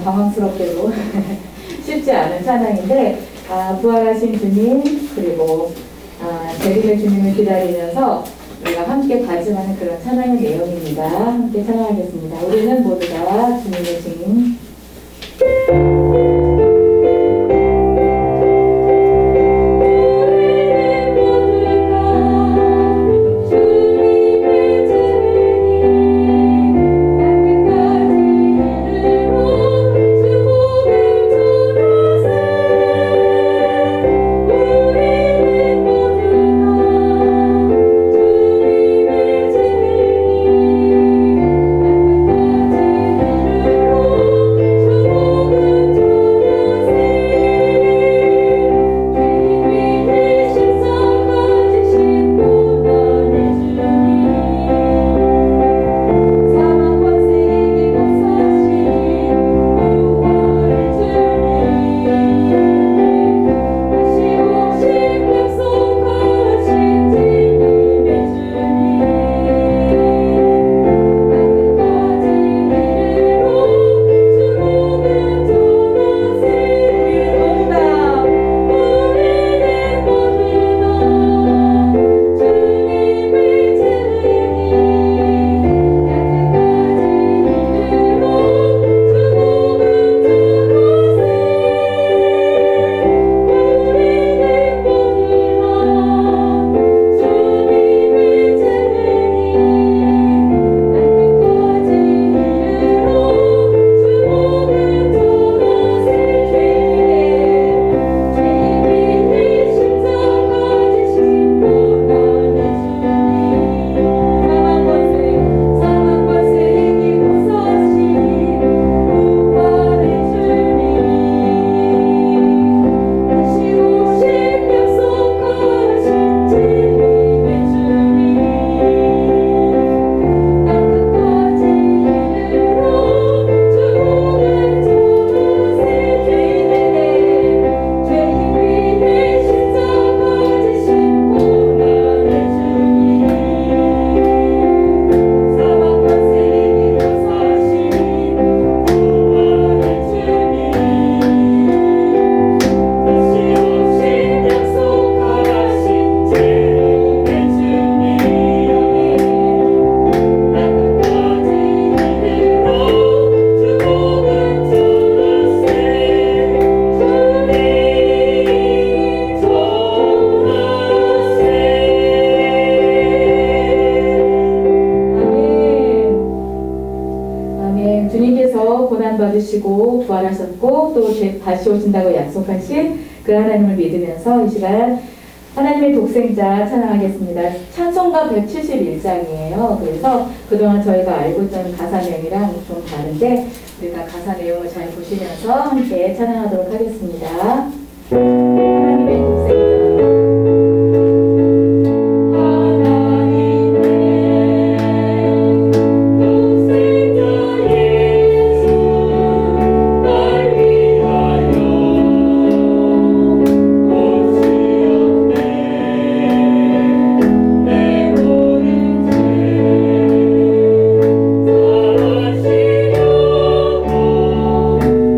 당황스럽게도 쉽지 않은 찬양인데 부활하신 주님 그리고 재림의 주님을 기다리면서 우리가 함께 가져가는 그런 찬양의 내용입니다. 함께 찬양하겠습니다. 우리는 모두 다 주님의 증인. 받으시고 부활하셨고 또 다시 오신다고 약속하신 그 하나님을 믿으면서 이 시간 하나님의 독생자 찬양하겠습니다. 찬송가 171장이에요. 그래서 그동안 저희가 알고 있던 가사 내용이랑 좀 다른데 우리가 가사 내용을 잘 보시면서 함께 찬양하도록 하겠습니다. 하나님의 독생자.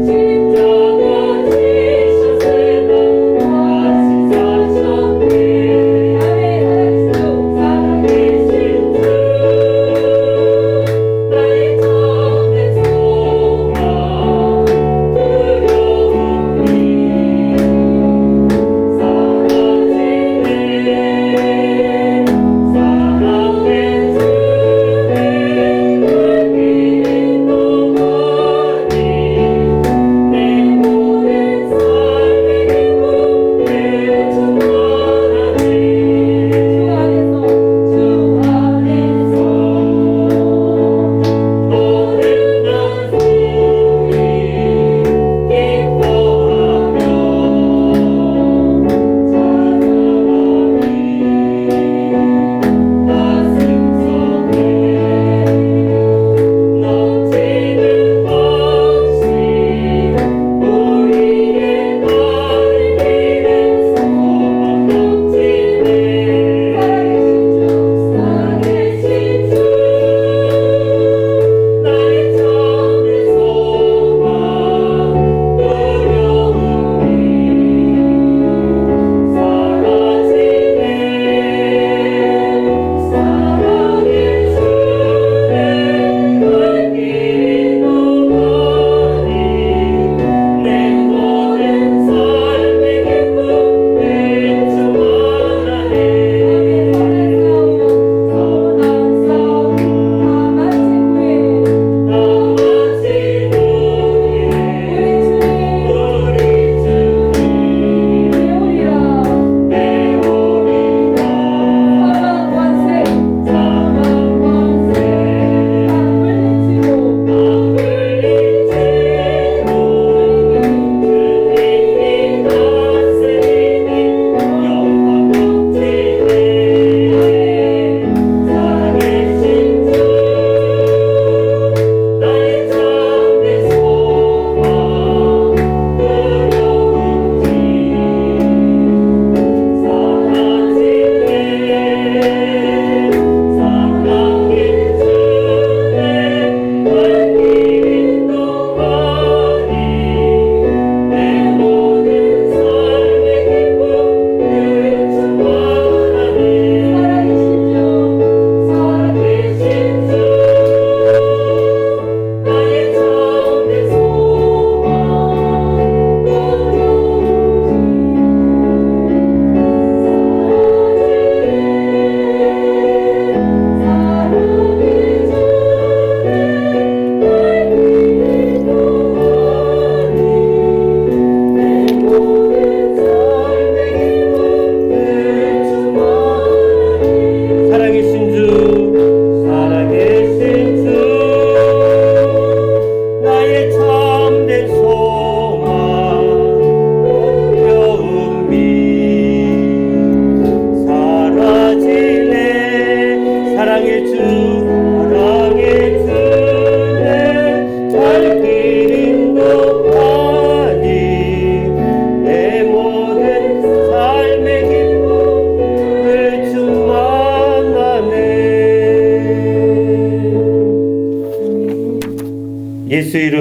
십자가 지셨으나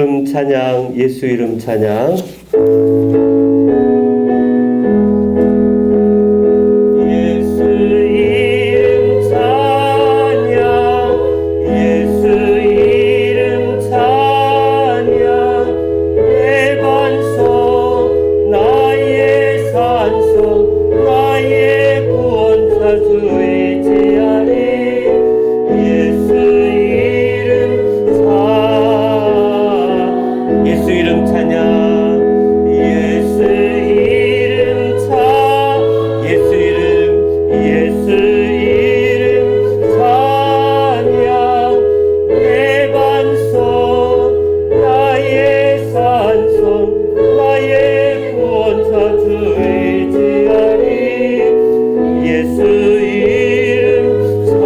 이름 찬양, 예수 이름 찬양. 예수 이름 찬양, 예수 이름 찬양. 내 반석, 나의 산성, 나의 구원자 주 의지하리. 예수 이름 찬양, 예수 이름 예수 이름 찬양. 내 반석, 나의 산성, 나의 구원자 주 의지하리. 예수 이름 찬양.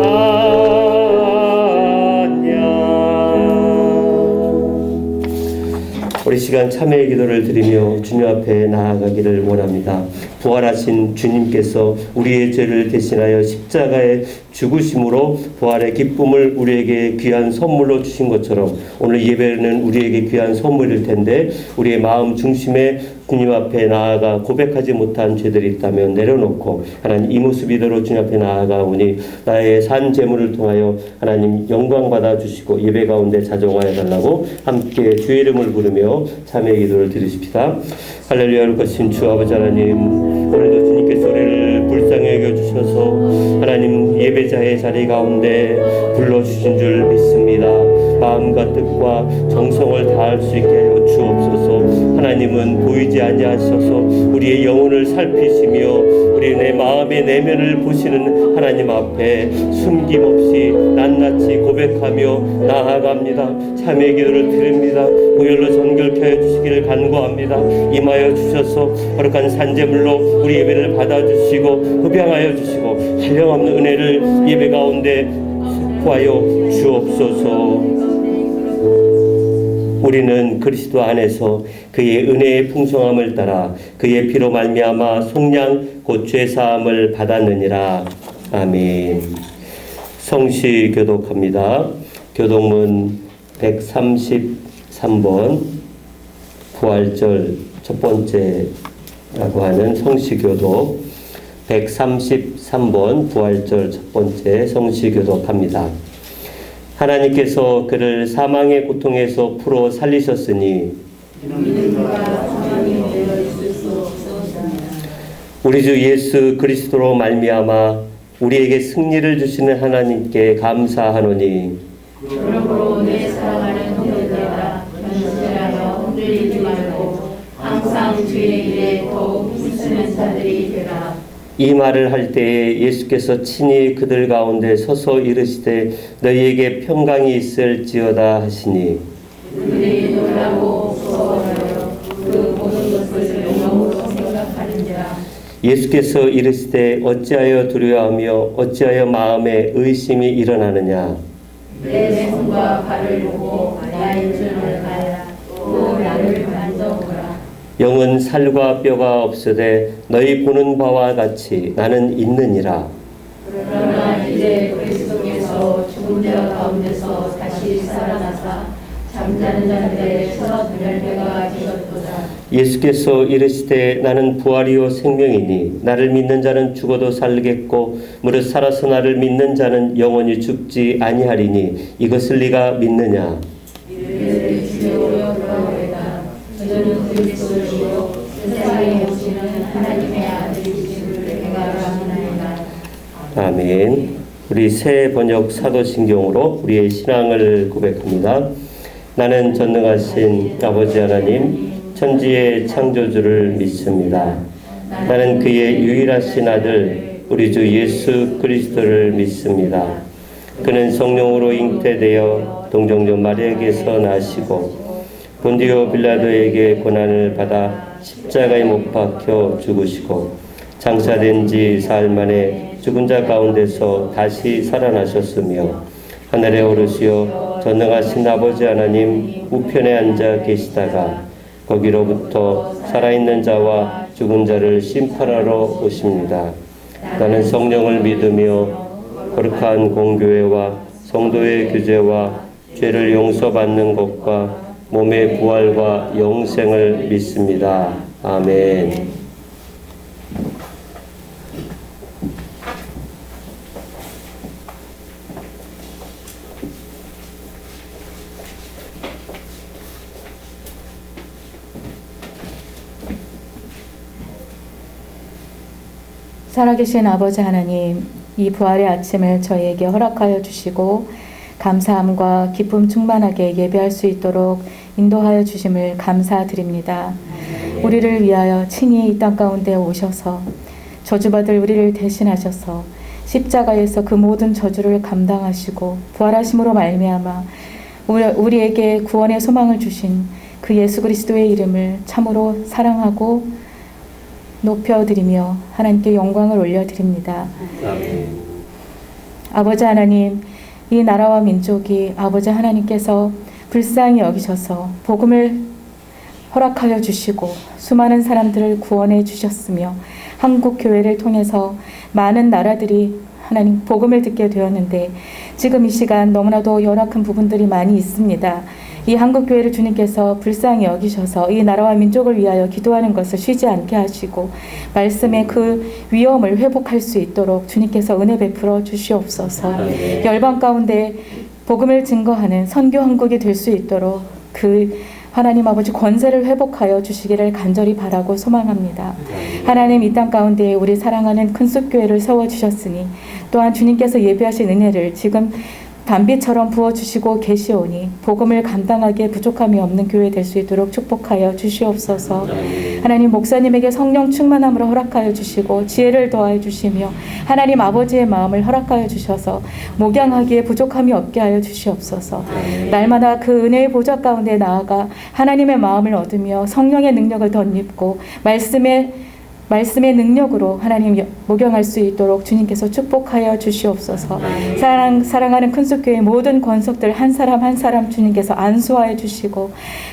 우리 시간 참회의 기도를 드리며 주님 앞에 나아가기를 원합니다. 부활하신 주님께서 우리의 죄를 대신하여 십자가에 죽으심으로 부활의 기쁨을 우리에게 귀한 선물로 주신 것처럼 오늘 예배는 우리에게 귀한 선물일 텐데 우리의 마음 중심에 주님 앞에 나아가 고백하지 못한 죄들이 있다면 내려놓고 하나님 이 모습 이대로 주님 앞에 나아가오니 나의 산 제물을 통하여 하나님 영광 받아 주시고 예배 가운데 자정하여 달라고 함께 주의 이름을 부르며 참회의 기도를 드리십시다. 할렐루야를 거신 주 아버지 하나님, 오늘도 주님께서 우리를 불쌍히 여겨주셔서 하나님 예배자의 자리 가운데 불러주신 줄 믿습니다. 마음과 뜻과 정성을 다할 수 있게 하여 주옵소서. 하나님은 보이지 아니하셔서 우리의 영혼을 살피시며 우리 내 마음의 내면을 보시는 하나님 앞에 숨김없이 낱낱이 고백하며 나아갑니다. 참회의 기도를 드립니다. 보혈로 정결케 하여 주시기를 간구합니다. 임하여 주셔서 거룩한 산제물로 우리 예배를 받아주시고 흡양하여 주시고 한량없는 은혜를 예배 가운데 구하여 주옵소서. 우리는 그리스도 안에서 그의 은혜의 풍성함을 따라 그의 피로 말미암아 속량 곧 죄사함을 받았느니라. 아멘. 성시 교독합니다. 교독문 133번 부활절 첫 번째라고 하는 성시 교독 133번 부활절 첫 번째 성시 교독합니다. 하나님께서 그를 사망의 고통에서 풀어 살리셨으니 우리 주 예수 그리스도로 말미암아 우리에게 승리를 주시는 하나님께 감사하노니 그러므로 내 사랑하는 형제들아 견실하여 흔들리지 말고 항상 주의 일에 더욱 힘쓰는 자들이 되라. 이 말을 할 때에 예수께서 친히 그들 가운데 서서 이르시되 너희에게 평강이 있을지어다 하시니 그들이 놀라고 무서워하여 그 모든 것을 영광으로 생각하는지라. 예수께서 이르시되 어찌하여 두려워하며 어찌하여 마음에 의심이 일어나느냐. 내 손과 발을 보고 나의 줄을 알라. 또 나를 만져보라. 영은 살과 뼈가 없으되 너희 보는 바와 같이 나는 있느니라. 그러나 이제 그리스도께서 죽은 자 가운데서 다시 살아나사 잠자는 자들의 첫 열매가 되셨도다. 예수께서 이르시되 나는 부활이요 생명이니 나를 믿는 자는 죽어도 살겠고 무릇 살아서 나를 믿는 자는 영원히 죽지 아니하리니 이것을 네가 믿느냐. 이를 주여 그러하오이다. 저는 그리스도시요 세상에 오시는 하나님의 아들이심을 생각하나이다. 아멘. 우리 새 번역 사도신경으로 우리의 신앙을 고백합니다. 나는 전능하신 아버지 하나님 천지의 창조주를 믿습니다. 나는 그의 유일하신 아들 우리 주 예수 그리스도를 믿습니다. 그는 성령으로 잉태되어 동정녀 마리아에게서 나시고 본디오 빌라도에게 고난을 받아 십자가에 못 박혀 죽으시고 장사된 지 사흘 만에 죽은 자 가운데서 다시 살아나셨으며 하늘에 오르시어 전능하신 아버지 하나님 우편에 앉아 계시다가 거기로부터 살아있는 자와 죽은 자를 심판하러 오십니다. 나는 성령을 믿으며 거룩한 공교회와 성도의 규제와 죄를 용서받는 것과 몸의 부활과 영생을 믿습니다. 아멘. 살아계신 아버지 하나님, 이 부활의 아침을 저희에게 허락하여 주시고 감사함과 기쁨 충만하게 예배할 수 있도록 인도하여 주심을 감사드립니다. 우리를 위하여 친히 이 땅 가운데 오셔서 저주받을 우리를 대신하셔서 십자가에서 그 모든 저주를 감당하시고 부활하심으로 말미암아 우리에게 구원의 소망을 주신 그 예수 그리스도의 이름을 참으로 사랑하고 높여드리며 하나님께 영광을 올려드립니다. 아멘. 아버지 하나님, 이 나라와 민족이 아버지 하나님께서 불쌍히 여기셔서 복음을 허락하여 주시고 수많은 사람들을 구원해 주셨으며 한국 교회를 통해서 많은 나라들이 하나님 복음을 듣게 되었는데 지금 이 시간 너무나도 열악한 부분들이 많이 있습니다. 이 한국교회를 주님께서 불쌍히 여기셔서 이 나라와 민족을 위하여 기도하는 것을 쉬지 않게 하시고 말씀의 그 위엄을 회복할 수 있도록 주님께서 은혜 베풀어 주시옵소서. 열방 가운데 복음을 증거하는 선교 한국이 될 수 있도록 그 하나님 아버지 권세를 회복하여 주시기를 간절히 바라고 소망합니다. 하나님 이 땅 가운데 우리 사랑하는 큰숲교회를 세워주셨으니 또한 주님께서 예비하신 은혜를 지금 단비처럼 부어주시고 계시오니 복음을 감당하기에 부족함이 없는 교회 될 수 있도록 축복하여 주시옵소서. 하나님 목사님에게 성령 충만함으로 허락하여 주시고 지혜를 더하여 주시며 하나님 아버지의 마음을 허락하여 주셔서 목양하기에 부족함이 없게 하여 주시옵소서. 날마다 그 은혜의 보좌 가운데 나아가 하나님의 마음을 얻으며 성령의 능력을 덧입고 말씀의 능력으로 하나님 목양할 수 있도록 주님께서 축복하여 주시옵소서. 사랑하는 큰숲교회 모든 권속들 한 사람 한 사람 주님께서 안수하여 주시고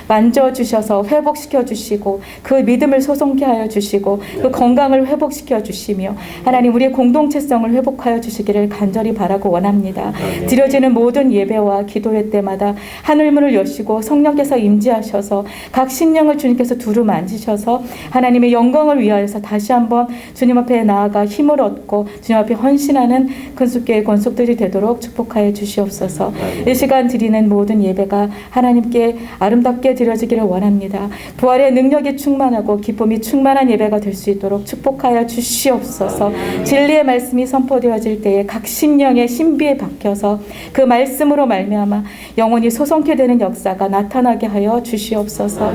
만져주셔서 회복시켜 주시고 그 믿음을 소송케 하여 주시고 그 건강을 회복시켜 주시며 하나님 우리의 공동체성을 회복하여 주시기를 간절히 바라고 원합니다. 드려지는 모든 예배와 기도회 때마다 하늘문을 여시고 성령께서 임재하셔서 각 심령을 주님께서 두루 만지셔서 하나님의 영광을 위하여서 다시 한번 주님 앞에 나아가 힘을 얻고 주님 앞에 헌신하는 큰숲교회 권속들이 되도록 축복하여 주시옵소서. 이 시간 드리는 모든 예배가 하나님께 아름답게 드려지기를 원합니다. 부활의 능력이 충만하고 기쁨이 충만한 예배가 될 수 있도록 축복하여 주시옵소서. 진리의 말씀이 선포되어질 때에 각 심령의 신비에 박혀서 그 말씀으로 말미암아 영원히 소성케 되는 역사가 나타나게 하여 주시옵소서.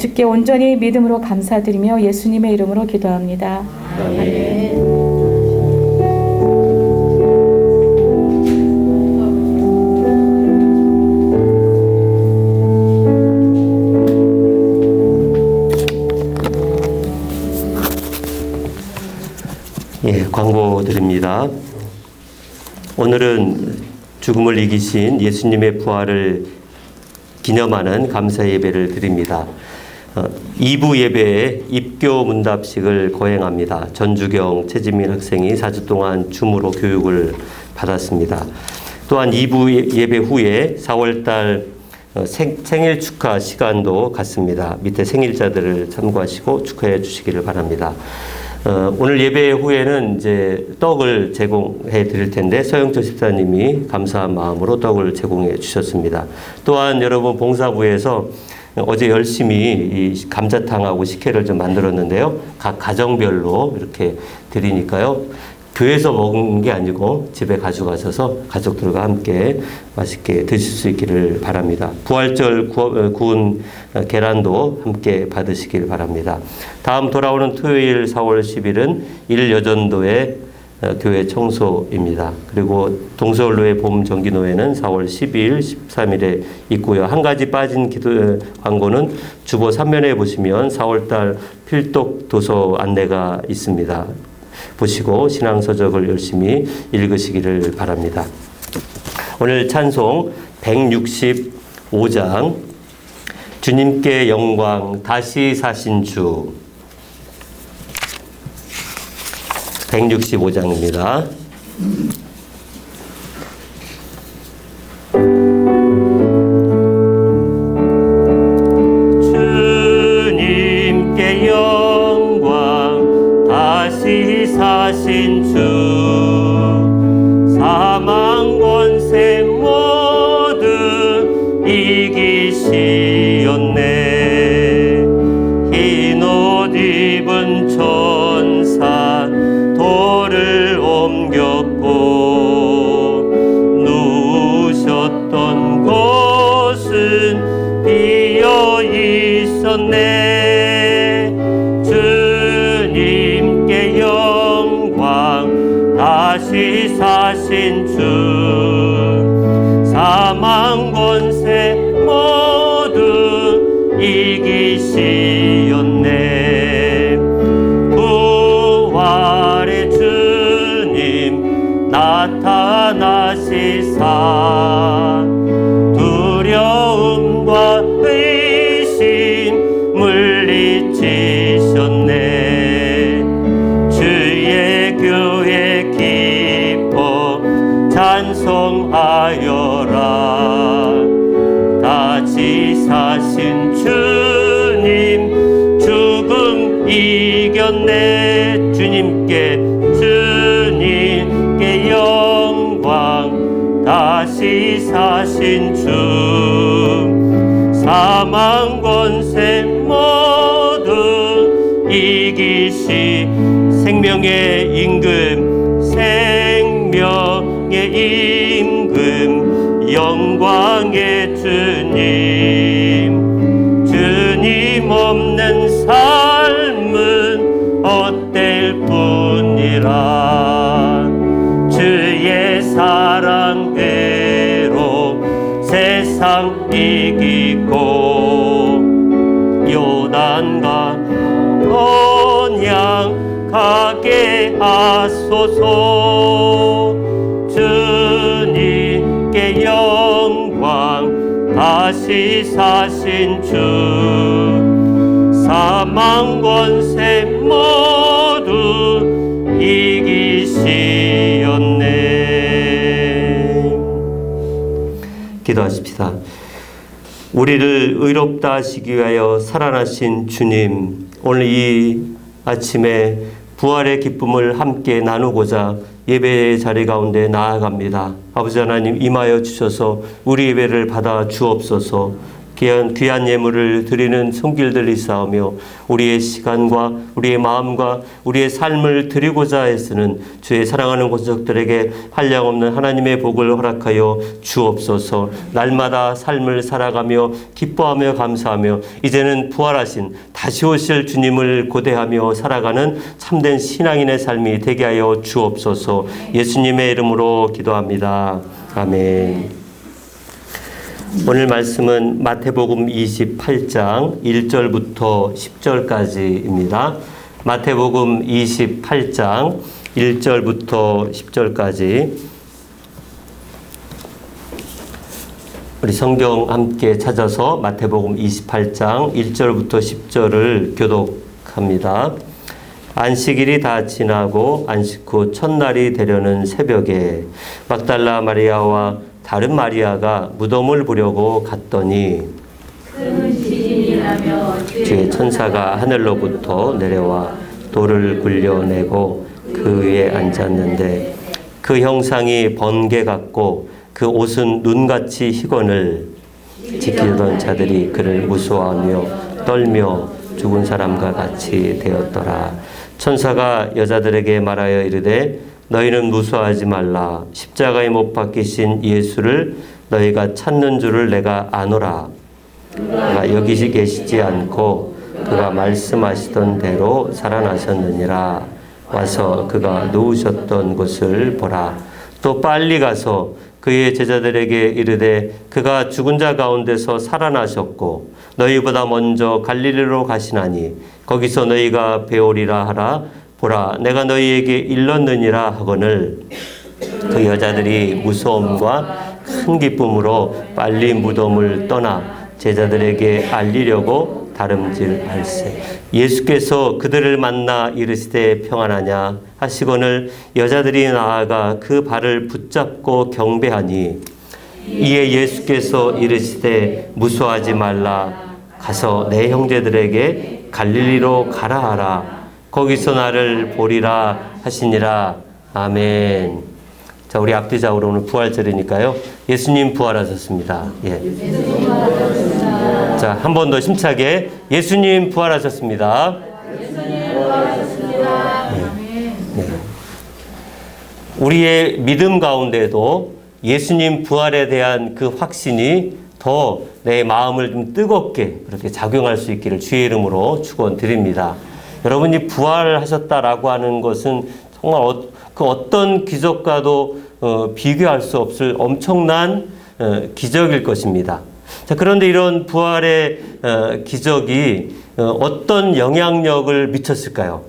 주께 온전히 믿음으로 감사드리며 예수님의 이름으로 기도합니다. 아멘. 예, 광고 드립니다. 오늘은 죽음을 이기신 예수님의 부활을 기념하는 감사 예배를 드립니다. 2부 예배에 입교 문답식을 거행합니다. 전주경 최지민 학생이 4주 동안 줌으로 교육을 받았습니다. 또한 2부 예배 후에 4월달 생일 축하 시간도 갖습니다. 밑에 생일자들을 참고하시고 축하해 주시기를 바랍니다. 오늘 예배 후에는 이제 떡을 제공해 드릴 텐데 서영철 집사님이 감사한 마음으로 떡을 제공해 주셨습니다. 또한 여러분 봉사부에서 어제 열심히 이 감자탕하고 식혜를 좀 만들었는데요. 각 가정별로 이렇게 드리니까요. 교회에서 먹은 게 아니고 집에 가져가셔서 가족들과 함께 맛있게 드실 수 있기를 바랍니다. 부활절 구운 계란도 함께 받으시길 바랍니다. 다음 돌아오는 토요일 4월 10일은 일여전도의 교회 청소입니다. 그리고 동서울로의 봄 정기노회는 4월 12일, 13일에 있고요. 한 가지 빠진 광고는 주보 3면에 보시면 4월달 필독 도서 안내가 있습니다. 보시고 신앙서적을 열심히 읽으시기를 바랍니다. 오늘 찬송 165장 주님께 영광 다시 사신 주 165장입니다. 이기셨네. 주님께 영광. 다시 사신 주. 사망 권세 모두 이기시었네. 부활의 주님 나타나시사 두려움과 의심 물리치셨네. 주의 교회 기뻐 찬송하여라. 다시 사신 주님 죽음 이겼네. 주님께 영광. 다시 사신 주. 사망 권세 모두 이기시. 생명의 임금, 생명의 임금, 영광의 주님. 주님 없는 삶은 헛될 뿐이라. 주의 사랑 외로 세상 이기고 요단과 언양 가게 하소서. 주님께 영광. 다시 사신 주. 사망 권세 모두 이기시었네. 기도하십시다. 우리를 의롭다 하시기 위하여 살아나신 주님, 오늘 이 아침에 부활의 기쁨을 함께 나누고자 예배의 자리 가운데 나아갑니다. 아버지 하나님, 임하여 주셔서 우리 예배를 받아 주옵소서. 귀한 예물을 드리는 손길들이 있사오며 우리의 시간과 우리의 마음과 우리의 삶을 드리고자 애쓰는 주의 사랑하는 권속들에게 한량없는 하나님의 복을 허락하여 주옵소서. 날마다 삶을 살아가며 기뻐하며 감사하며 이제는 부활하신 다시 오실 주님을 고대하며 살아가는 참된 신앙인의 삶이 되게 하여 주옵소서. 예수님의 이름으로 기도합니다. 아멘. 오늘 말씀은 마태복음 28장 1절부터 10절까지입니다. 마태복음 28장 1절부터 10절까지 우리 성경 함께 찾아서 마태복음 28장 1절부터 10절을 교독합니다. 안식일이 다 지나고 안식 후 첫날이 되려는 새벽에 막달라 마리아와 다른 마리아가 무덤을 보려고 갔더니 큰 지진이 나며 주의 천사가 하늘로부터 내려와 돌을 굴려내고 그 위에 앉았는데 그 형상이 번개 같고 그 옷은 눈같이 희건을 지키던 자들이 그를 무서워하며 떨며 죽은 사람과 같이 되었더라. 천사가 여자들에게 말하여 이르되 너희는 무서워하지 말라. 십자가에 못 박히신 예수를 너희가 찾는 줄을 내가 아노라. 그가 여기 계시지 않고 그가 말씀하시던 대로 살아나셨느니라. 와서 그가 누우셨던 곳을 보라. 또 빨리 가서 그의 제자들에게 이르되 그가 죽은 자 가운데서 살아나셨고 너희보다 먼저 갈릴리로 가시나니 거기서 너희가 배우리라 하라. 보라, 내가 너희에게 일렀느니라 하거늘 그 여자들이 무서움과 큰 기쁨으로 빨리 무덤을 떠나 제자들에게 알리려고 다름질할세. 예수께서 그들을 만나 이르시되 평안하냐 하시거늘 여자들이 나아가 그 발을 붙잡고 경배하니 이에 예수께서 이르시되 무서워하지 말라. 가서 내 형제들에게 갈릴리로 가라 하라. 거기서 나를 보리라 하시니라. 아멘. 자, 우리 앞뒤자우로 오늘 부활절이니까요. 예수님 부활하셨습니다. 예. 자, 한 번 더 힘차게 예수님 부활하셨습니다. 예수님 부활하셨습니다. 예. 우리의 믿음 가운데도 예수님 부활에 대한 그 확신이 더 내 마음을 좀 뜨겁게 그렇게 작용할 수 있기를 주의 이름으로 축원드립니다. 여러분이 부활하셨다라고 하는 것은 정말 그 어떤 기적과도 비교할 수 없을 엄청난 기적일 것입니다. 자, 그런데 이런 부활의 기적이 어떤 영향력을 미쳤을까요?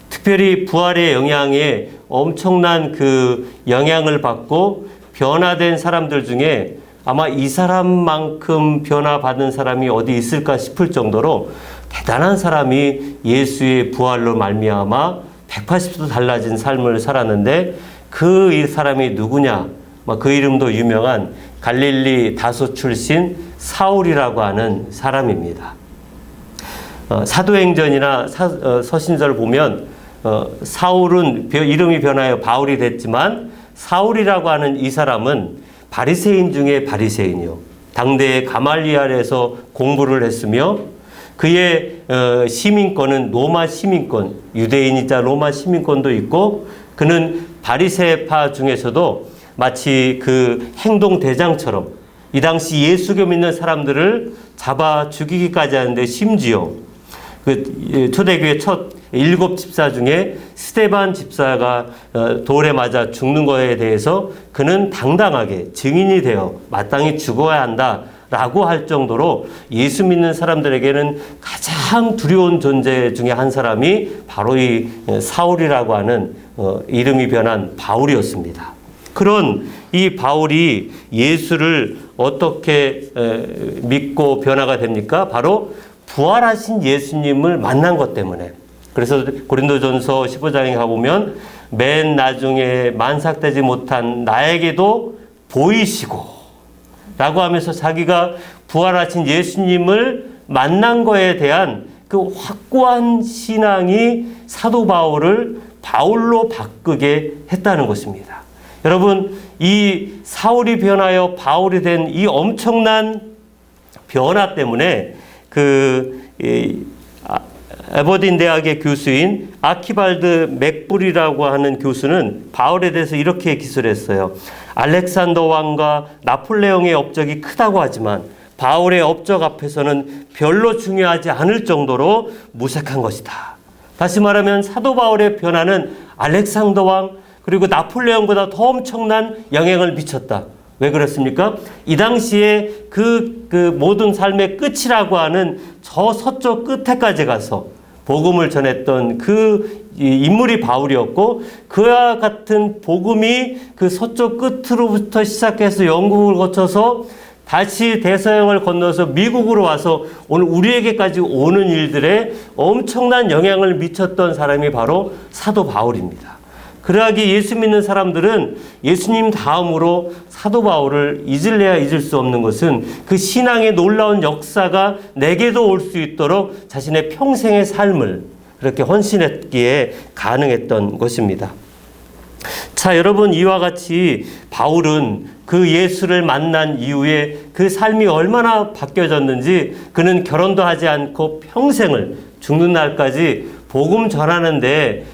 특별히 부활의 영향에 엄청난 그 영향을 받고 변화된 사람들 중에 아마 이 사람만큼 변화받은 사람이 어디 있을까 싶을 정도로 대단한 사람이 예수의 부활로 말미암아 180도 달라진 삶을 살았는데 그 사람이 누구냐? 그 이름도 유명한 갈릴리 다소 출신 사울이라고 하는 사람입니다. 사도행전이나 서신서를 보면 사울은 이름이 변하여 바울이 됐지만 사울이라고 하는 이 사람은 바리새인 중에 바리새인이요. 당대의 가말리알에서 공부를 했으며 그의 시민권은 로마 시민권, 유대인이자 로마 시민권도 있고 그는 바리새파 중에서도 마치 그 행동대장처럼 이 당시 예수교 믿는 사람들을 잡아 죽이기까지 하는데 심지어 그 초대교회 첫 7 집사 중에 스데반 집사가 돌에 맞아 죽는 것에 대해서 그는 당당하게 증인이 되어 마땅히 죽어야 한다라고 할 정도로 예수 믿는 사람들에게는 가장 두려운 존재 중에 한 사람이 바로 이 사울이라고 하는 이름이 변한 바울이었습니다. 그런 이 바울이 예수를 어떻게 믿고 변화가 됩니까? 바로 부활하신 예수님을 만난 것 때문에. 그래서 고린도전서 15장에 가보면 맨 나중에 만삭되지 못한 나에게도 보이시고 라고 하면서 자기가 부활하신 예수님을 만난 거에 대한 그 확고한 신앙이 사도 바울을 바울로 바꾸게 했다는 것입니다. 여러분, 이 사울이 변하여 바울이 된 이 엄청난 변화 때문에 에버딘 대학의 교수인 아키발드 맥불이라고 하는 교수는 바울에 대해서 이렇게 기술했어요. 알렉산더 왕과 나폴레옹의 업적이 크다고 하지만 바울의 업적 앞에서는 별로 중요하지 않을 정도로 무색한 것이다. 다시 말하면 사도 바울의 변화는 알렉산더 왕 그리고 나폴레옹보다 더 엄청난 영향을 미쳤다. 왜 그렇습니까? 이 당시에 그 모든 삶의 끝이라고 하는 저 서쪽 끝에까지 가서 복음을 전했던 그 인물이 바울이었고 그와 같은 복음이 그 서쪽 끝으로부터 시작해서 영국을 거쳐서 다시 대서양을 건너서 미국으로 와서 오늘 우리에게까지 오는 일들에 엄청난 영향을 미쳤던 사람이 바로 사도 바울입니다. 그러하기에 예수 믿는 사람들은 예수님 다음으로 사도 바울을 잊을래야 잊을 수 없는 것은 그 신앙의 놀라운 역사가 내게도 올 수 있도록 자신의 평생의 삶을 그렇게 헌신했기에 가능했던 것입니다. 자, 여러분, 이와 같이 바울은 그 예수를 만난 이후에 그 삶이 얼마나 바뀌어졌는지 그는 결혼도 하지 않고 평생을 죽는 날까지 복음 전하는 데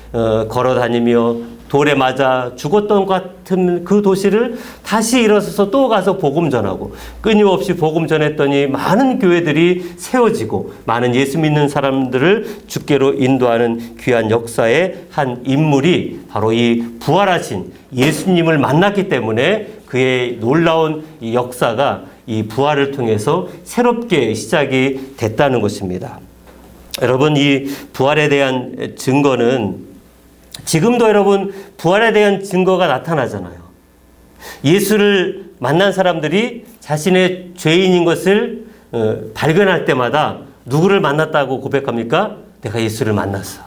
걸어 다니며 돌에 맞아 죽었던 것 같은 그 도시를 다시 일어서서 또 가서 복음 전하고 끊임없이 복음 전했더니 많은 교회들이 세워지고 많은 예수 믿는 사람들을 주께로 인도하는 귀한 역사의 한 인물이 바로 이 부활하신 예수님을 만났기 때문에 그의 놀라운 이 역사가 이 부활을 통해서 새롭게 시작이 됐다는 것입니다. 여러분, 이 부활에 대한 증거는 지금도 여러분 부활에 대한 증거가 나타나잖아요. 예수를 만난 사람들이 자신의 죄인인 것을 발견할 때마다 누구를 만났다고 고백합니까? 내가 예수를 만났어.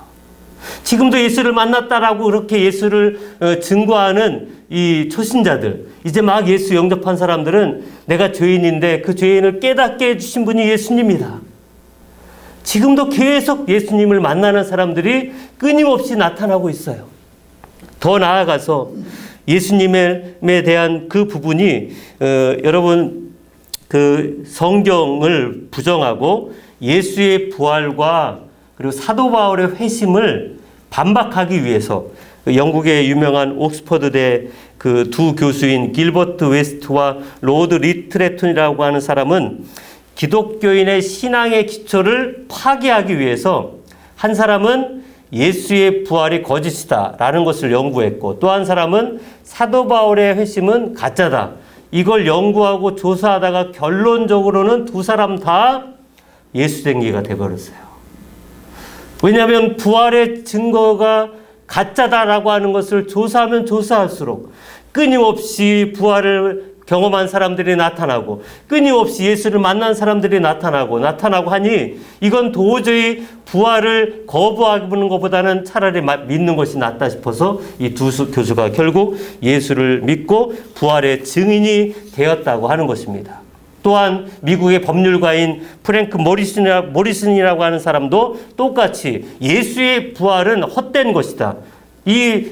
지금도 예수를 만났다라고 그렇게 예수를 증거하는 이 초신자들, 이제 막 예수 영접한 사람들은 내가 죄인인데 그 죄인을 깨닫게 해주신 분이 예수님이다. 지금도 계속 예수님을 만나는 사람들이 끊임없이 나타나고 있어요. 더 나아가서 예수님에 대한 그 부분이 여러분 그 성경을 부정하고 예수의 부활과 그리고 사도 바울의 회심을 반박하기 위해서 영국의 유명한 옥스퍼드대 그 두 교수인 길버트 웨스트와 로드 리트레톤이라고 하는 사람은 기독교인의 신앙의 기초를 파괴하기 위해서 한 사람은 예수의 부활이 거짓이다라는 것을 연구했고, 또 한 사람은 사도 바울의 회심은 가짜다. 이걸 연구하고 조사하다가 결론적으로는 두 사람 다 예수쟁기가 돼버렸어요. 왜냐하면 부활의 증거가 가짜다라고 하는 것을 조사하면 조사할수록 끊임없이 부활을 경험한 사람들이 나타나고, 끊임없이 예수를 만난 사람들이 나타나고 하니 이건 도저히 부활을 거부하는 것보다는 차라리 믿는 것이 낫다 싶어서 이 두 교수가 결국 예수를 믿고 부활의 증인이 되었다고 하는 것입니다. 또한 미국의 법률가인 프랭크 모리슨이라고 하는 사람도 똑같이 예수의 부활은 헛된 것이다, 이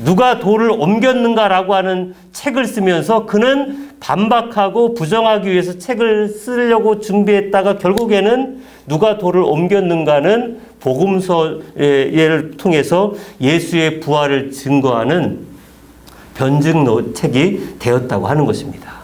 누가 돌을 옮겼는가라고 하는 책을 쓰면서 그는 반박하고 부정하기 위해서 책을 쓰려고 준비했다가 결국에는 누가 돌을 옮겼는가는 복음서를 통해서 예수의 부활을 증거하는 변증 책이 되었다고 하는 것입니다.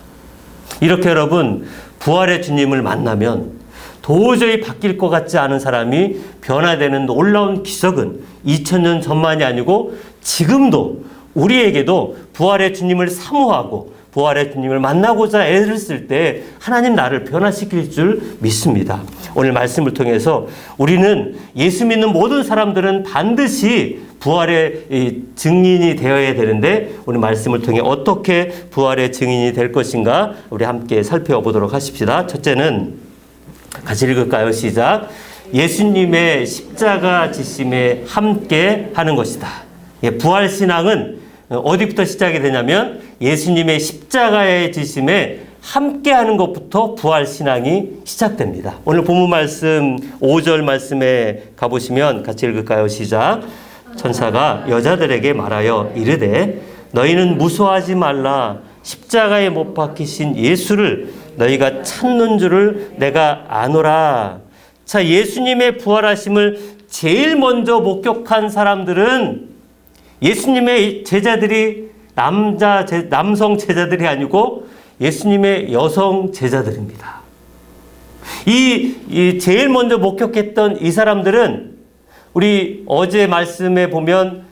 이렇게 여러분, 부활의 주님을 만나면 도저히 바뀔 것 같지 않은 사람이 변화되는 놀라운 기적은 2000년 전만이 아니고 지금도 우리에게도 부활의 주님을 사모하고 부활의 주님을 만나고자 애를 쓸 때 하나님 나를 변화시킬 줄 믿습니다. 오늘 말씀을 통해서 우리는 예수 믿는 모든 사람들은 반드시 부활의 증인이 되어야 되는데, 오늘 말씀을 통해 어떻게 부활의 증인이 될 것인가 우리 함께 살펴보도록 하십시다. 첫째는 같이 읽을까요? 시작. 예수님의 십자가 지심에 함께 하는 것이다. 부활 신앙은 어디부터 시작이 되냐면 예수님의 십자가의 지심에 함께 하는 것부터 부활 신앙이 시작됩니다. 오늘 본문 말씀 5절 말씀에 가보시면 같이 읽을까요? 시작. 천사가 여자들에게 말하여 이르되 너희는 무서워하지 말라. 십자가에 못 박히신 예수를 너희가 찾는 줄을 내가 아노라. 자, 예수님의 부활하심을 제일 먼저 목격한 사람들은 예수님의 제자들이 남성 제자들이 아니고 예수님의 여성 제자들입니다. 이 제일 먼저 목격했던 이 사람들은 우리 어제 말씀에 보면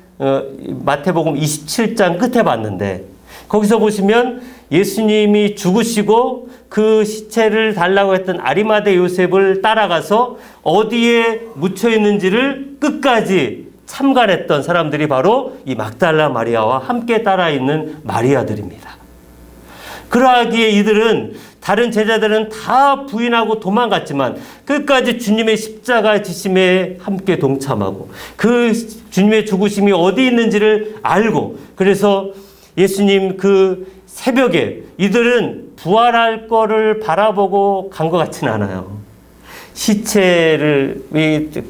마태복음 27장 끝에 봤는데, 거기서 보시면 예수님이 죽으시고 그 시체를 달라고 했던 아리마대 요셉을 따라가서 어디에 묻혀 있는지를 끝까지 참관했던 사람들이 바로 이 막달라 마리아와 함께 따라 있는 마리아들입니다. 그러하기에 이들은, 다른 제자들은 다 부인하고 도망갔지만 끝까지 주님의 십자가 지심에 함께 동참하고 그 주님의 죽으심이 어디 있는지를 알고, 그래서 예수님 그 새벽에 이들은 부활할 거를 바라보고 간 것 같지는 않아요. 시체를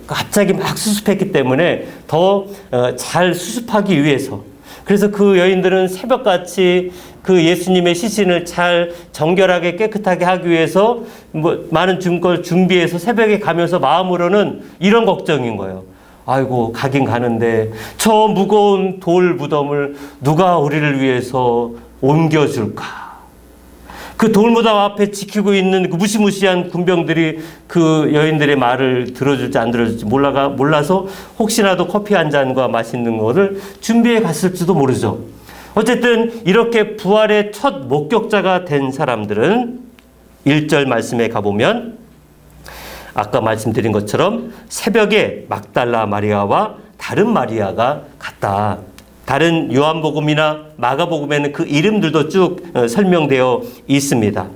갑자기 막 수습했기 때문에 더 잘 수습하기 위해서, 그래서 그 여인들은 새벽같이 그 예수님의 시신을 잘 정결하게 깨끗하게 하기 위해서 많은 걸 준비해서 새벽에 가면서 마음으로는 이런 걱정인 거예요. 아이고, 가긴 가는데 저 무거운 돌 무덤을 누가 우리를 위해서 옮겨줄까? 그 돌무덤 앞에 지키고 있는 그 무시무시한 군병들이 그 여인들의 말을 들어줄지 안 들어줄지 몰라서 혹시라도 커피 한 잔과 맛있는 거를 준비해 갔을지도 모르죠. 어쨌든 이렇게 부활의 첫 목격자가 된 사람들은 1절 말씀에 가보면 아까 말씀드린 것처럼 새벽에 막달라 마리아와 다른 마리아가 갔다. 다른 요한복음이나 마가복음에는 그 이름들도 쭉 설명되어 있습니다.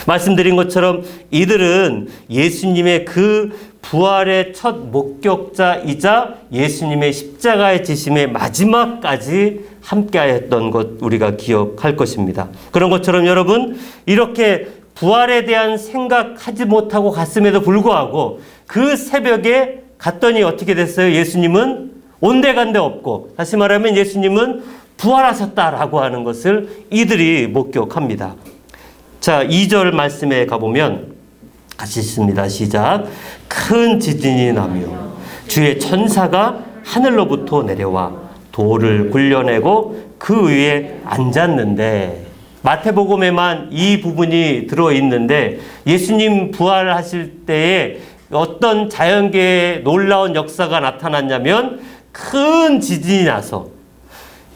말씀드린 것처럼 이들은 예수님의 그 부활의 첫 목격자이자 예수님의 십자가의 지심의 마지막까지 함께하였던 것 우리가 기억할 것입니다. 그런 것처럼 여러분, 이렇게 부활에 대한 생각하지 못하고 갔음에도 불구하고 그 새벽에 갔더니 어떻게 됐어요? 예수님은 온데간데 없고, 다시 말하면 예수님은 부활하셨다라고 하는 것을 이들이 목격합니다. 자, 2절 말씀에 가보면 같이 읽습니다. 시작. 큰 지진이 나며 주의 천사가 하늘로부터 내려와 돌을 굴려내고 그 위에 앉았는데, 마태복음에만 이 부분이 들어있는데 예수님 부활하실 때에 어떤 자연계의 놀라운 역사가 나타났냐면, 큰 지진이 나서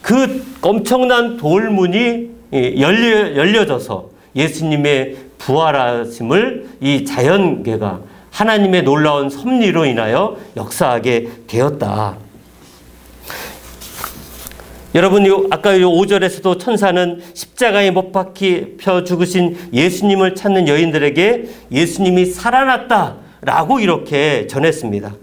그 엄청난 돌문이 열려져서 예수님의 부활하심을 이 자연계가 하나님의 놀라운 섭리로 인하여 역사하게 되었다. 여러분, 아까 5절에서도 천사는 십자가에 못 박혀 죽으신 예수님을 찾는 여인들에게 예수님이 살아났다라고 이렇게 전했습니다.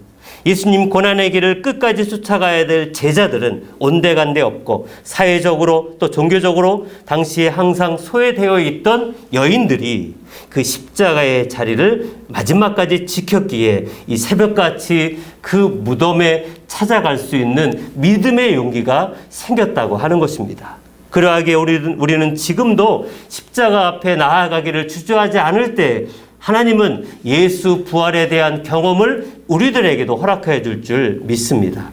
예수님 고난의 길을 끝까지 쫓아가야 될 제자들은 온데간데 없고, 사회적으로 또 종교적으로 당시에 항상 소외되어 있던 여인들이 그 십자가의 자리를 마지막까지 지켰기에 이 새벽같이 그 무덤에 찾아갈 수 있는 믿음의 용기가 생겼다고 하는 것입니다. 그러하기에 우리는 지금도 십자가 앞에 나아가기를 주저하지 않을 때 하나님은 예수 부활에 대한 경험을 우리들에게도 허락해 줄 줄 믿습니다.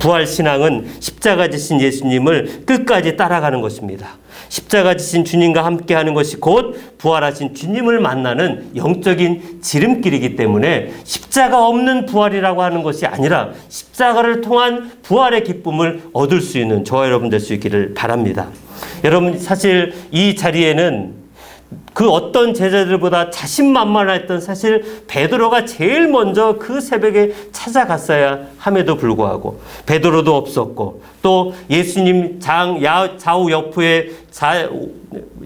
부활 신앙은 십자가 지신 예수님을 끝까지 따라가는 것입니다. 십자가 지신 주님과 함께하는 것이 곧 부활하신 주님을 만나는 영적인 지름길이기 때문에 십자가 없는 부활이라고 하는 것이 아니라 십자가를 통한 부활의 기쁨을 얻을 수 있는 저와 여러분 될 수 있기를 바랍니다. 여러분, 사실 이 자리에는 그 어떤 제자들보다 자신만만했던 사실 베드로가 제일 먼저 그 새벽에 찾아갔어야 함에도 불구하고 베드로도 없었고, 또 예수님 좌우 옆에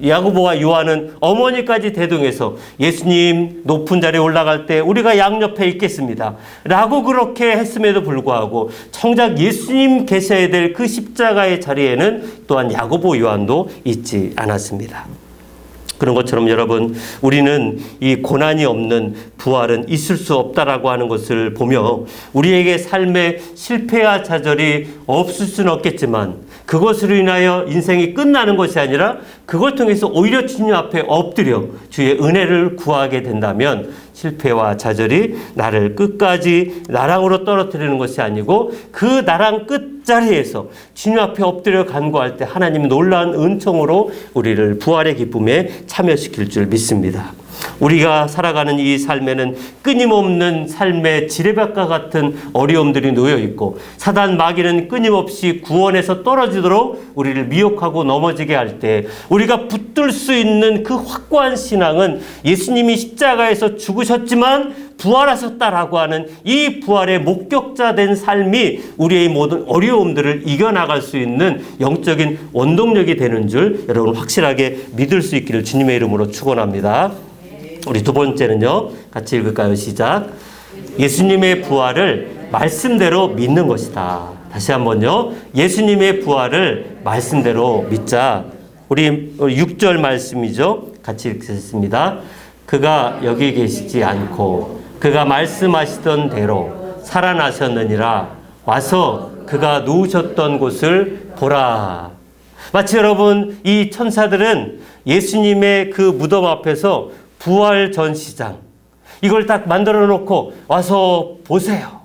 야고보와 요한은 어머니까지 대동해서 예수님 높은 자리에 올라갈 때 우리가 양옆에 있겠습니다 라고 그렇게 했음에도 불구하고 정작 예수님 계셔야 될 그 십자가의 자리에는 또한 야고보 요한도 있지 않았습니다. 그런 것처럼 여러분, 우리는 이 고난이 없는 부활은 있을 수 없다라고 하는 것을 보며 우리에게 삶의 실패와 좌절이 없을 수는 없겠지만 그것으로 인하여 인생이 끝나는 것이 아니라 그걸 통해서 오히려 주님 앞에 엎드려 주의 은혜를 구하게 된다면 실패와 좌절이 나를 끝까지 나랑으로 떨어뜨리는 것이 아니고 그 나랑 끝자리에서 주님 앞에 엎드려 간구할 때 하나님이 놀라운 은총으로 우리를 부활의 기쁨에 참여시킬 줄 믿습니다. 우리가 살아가는 이 삶에는 끊임없는 삶의 지뢰밭과 같은 어려움들이 놓여 있고, 사단 마귀는 끊임없이 구원에서 떨어지도록 우리를 미혹하고 넘어지게 할 때 우리가 붙들 수 있는 그 확고한 신앙은 예수님이 십자가에서 죽으셨지만 부활하셨다라고 하는 이 부활의 목격자 된 삶이 우리의 모든 어려움들을 이겨나갈 수 있는 영적인 원동력이 되는 줄 여러분 확실하게 믿을 수 있기를 주님의 이름으로 축원합니다. 우리 두 번째는요, 같이 읽을까요? 시작. 예수님의 부활을 말씀대로 믿는 것이다. 다시 한번요, 예수님의 부활을 말씀대로 믿자. 우리 6절 말씀이죠. 같이 읽겠습니다. 그가 여기 계시지 않고 그가 말씀하시던 대로 살아나셨느니라. 와서 그가 누우셨던 곳을 보라. 마치 여러분, 이 천사들은 예수님의 그 무덤 앞에서 부활 전시장, 이걸 딱 만들어 놓고 와서 보세요.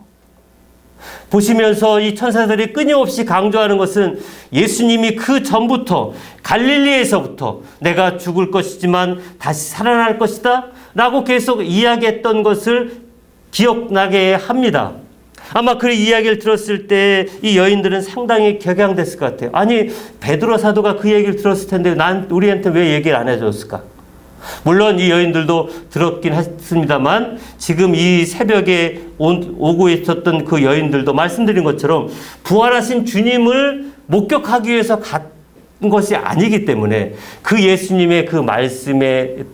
보시면서 이 천사들이 끊임없이 강조하는 것은 예수님이 그 전부터 갈릴리에서부터 내가 죽을 것이지만 다시 살아날 것이다 라고 계속 이야기했던 것을 기억나게 합니다. 아마 그 이야기를 들었을 때 이 여인들은 상당히 격양됐을 것 같아요. 아니, 베드로 사도가 그 얘기를 들었을 텐데 우리한테 왜 얘기를 안 해줬을까? 물론 이 여인들도 들었긴 했습니다만 지금 이 새벽에 오고 있었던 그 여인들도 말씀드린 것처럼 부활하신 주님을 목격하기 위해서 간 것이 아니기 때문에 그 예수님의 그 말씀의